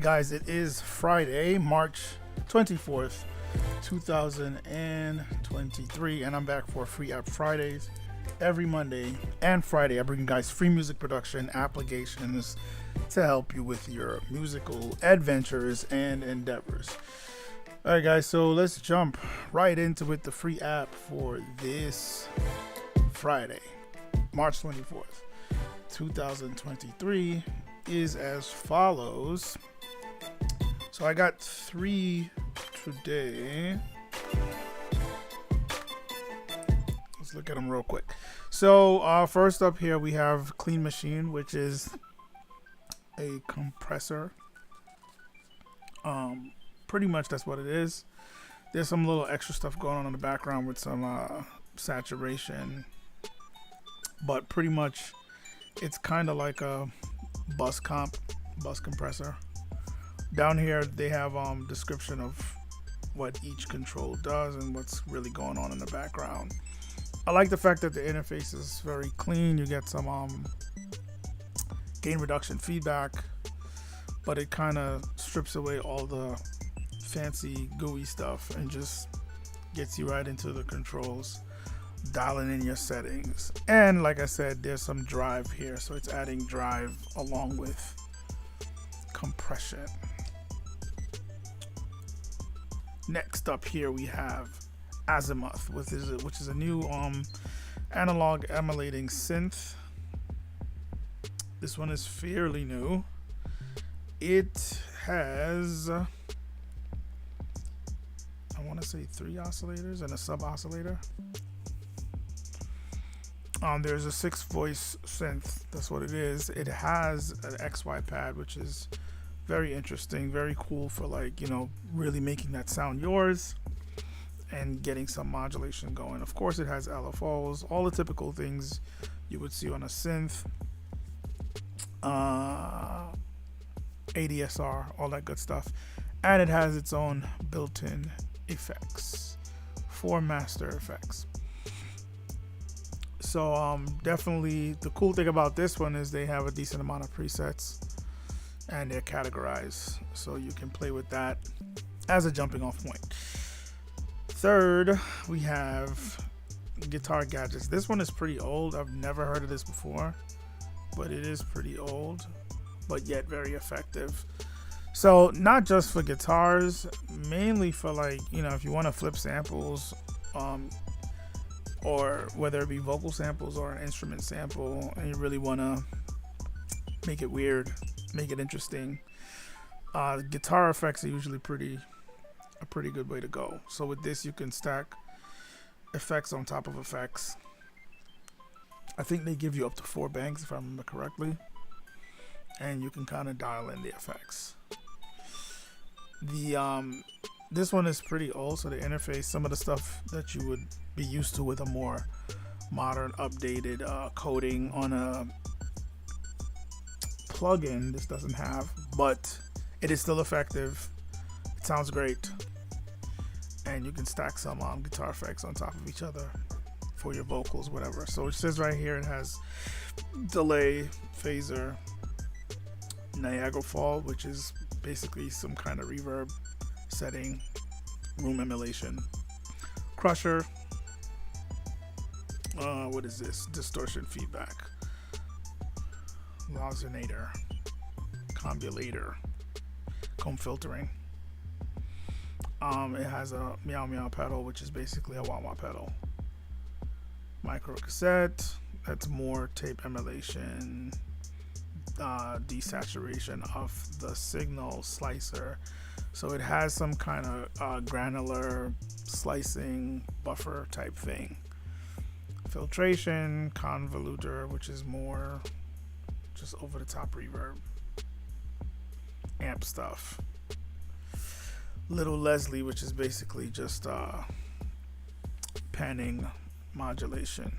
guys, it is Friday, March 24th, 2023, and I'm back for Free App Fridays. Every Monday and Friday, I bring you guys free music production applications to help you with your musical adventures and endeavors. All right, guys, so let's jump right into it. The free app for this Friday, March 24th, 2023 is as follows. So I got 3 today. Let's look at them real quick. So first up here we have Clean Machine, which is a compressor. Pretty much that's what it is. There's some little extra stuff going on in the background with some saturation, but pretty much it's kind of like a bus compressor. Down here they have description of what each control does and what's really going on in the background. I like the fact that the interface is very clean. You get some gain reduction feedback, but it kind of strips away all the fancy GUI stuff and just gets you right into the controls, dialing in your settings. And like I said, there's some drive here, so it's adding drive along with compression. Next up here we have Azimuth, which is a new analog emulating synth. This one is fairly new. It has, I want to say 3 oscillators and a sub oscillator. There's a 6 voice synth. That's what it is. It has an XY pad, which is very interesting, very cool for, like, you know, really making that sound yours and getting some modulation going. Of course, it has LFOs, all the typical things you would see on a synth, ADSR, all that good stuff. And it has its own built-in effects, 4 master effects. So definitely the cool thing about this one is they have a decent amount of presets and they're categorized, so you can play with that as a jumping off point. Third, we have Guitar Gadgets. This one is pretty old. I've never heard of this before, but it is pretty old, but yet very effective. So not just for guitars, mainly for, like, you know, if you want to flip samples, or whether it be vocal samples or an instrument sample, and you really want to make it weird, make it interesting. Guitar effects are usually a pretty good way to go. So with this, you can stack effects on top of effects. I think they give you up to 4 banks, if I remember correctly, and you can kind of dial in the effects. This one is pretty old, so the interface, some of the stuff that you would be used to with a more modern, updated coding on a plugin, this doesn't have, but it is still effective. It sounds great, and you can stack some guitar effects on top of each other for your vocals, whatever. So it says right here it has delay, phaser, Niagara Fall, which is basically some kind of reverb setting, room emulation, crusher, what is this, distortion feedback, Lozinator, combulator, comb filtering. It has a meow meow pedal, which is basically a wah wah pedal. Micro cassette, that's more tape emulation, desaturation of the signal slicer. So it has some kind of granular slicing buffer type thing. Filtration, convoluter, which is more just over the top reverb, amp stuff. Little Leslie, which is basically just panning modulation.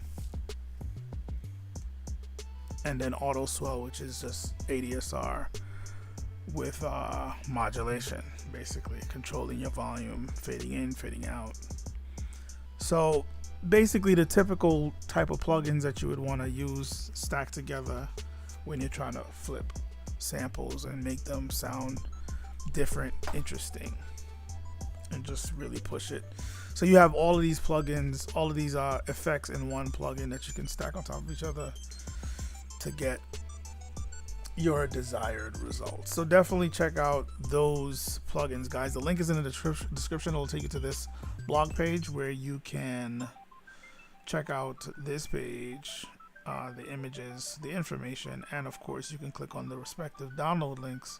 And then Auto Swell, which is just ADSR with modulation, basically controlling your volume, fading in, fading out. So basically the typical type of plugins that you would want to use stacked together when you're trying to flip samples and make them sound different, interesting, and just really push it. So you have all of these plugins, all of these effects in one plugin that you can stack on top of each other to get your desired results. So definitely check out those plugins, guys. The link is in the description. It will take you to this blog page where you can check out this page, the images, the information, and of course you can click on the respective download links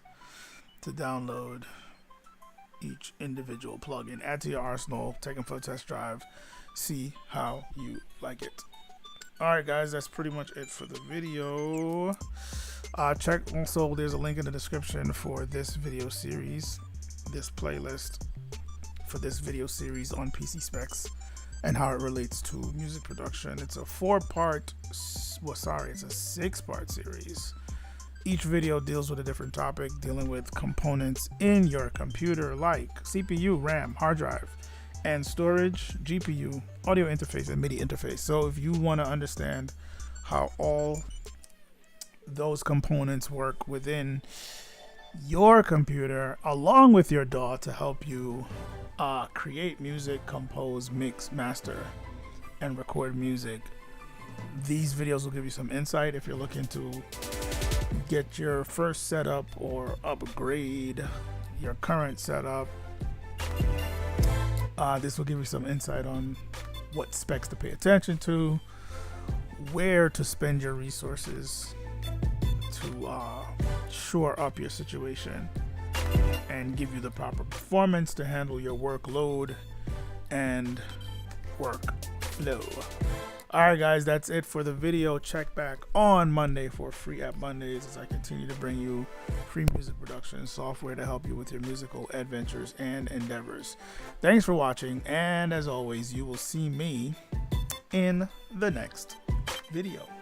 to download each individual plugin, add to your arsenal, take them for a test drive, see how you like it. All right, guys, that's pretty much it for the video. Check also, there's a link in the description for this video series, this playlist for this video series on PC specs and how it relates to music production. It's a it's a 6-part series. Each video deals with a different topic, dealing with components in your computer like CPU, RAM, hard drive, and storage, GPU, audio interface, and MIDI interface. So if you want to understand how all those components work within your computer, along with your DAW to help you create music, compose, mix, master, and record music, these videos will give you some insight if you're looking to get your first setup or upgrade your current setup. This will give you some insight on what specs to pay attention to, where to spend your resources to shore up your situation and give you the proper performance to handle your workload and workflow. Alright, guys, that's it for the video. Check back on Monday for Free App Mondays as I continue to bring you free music production software to help you with your musical adventures and endeavors. Thanks for watching, and as always, you will see me in the next video.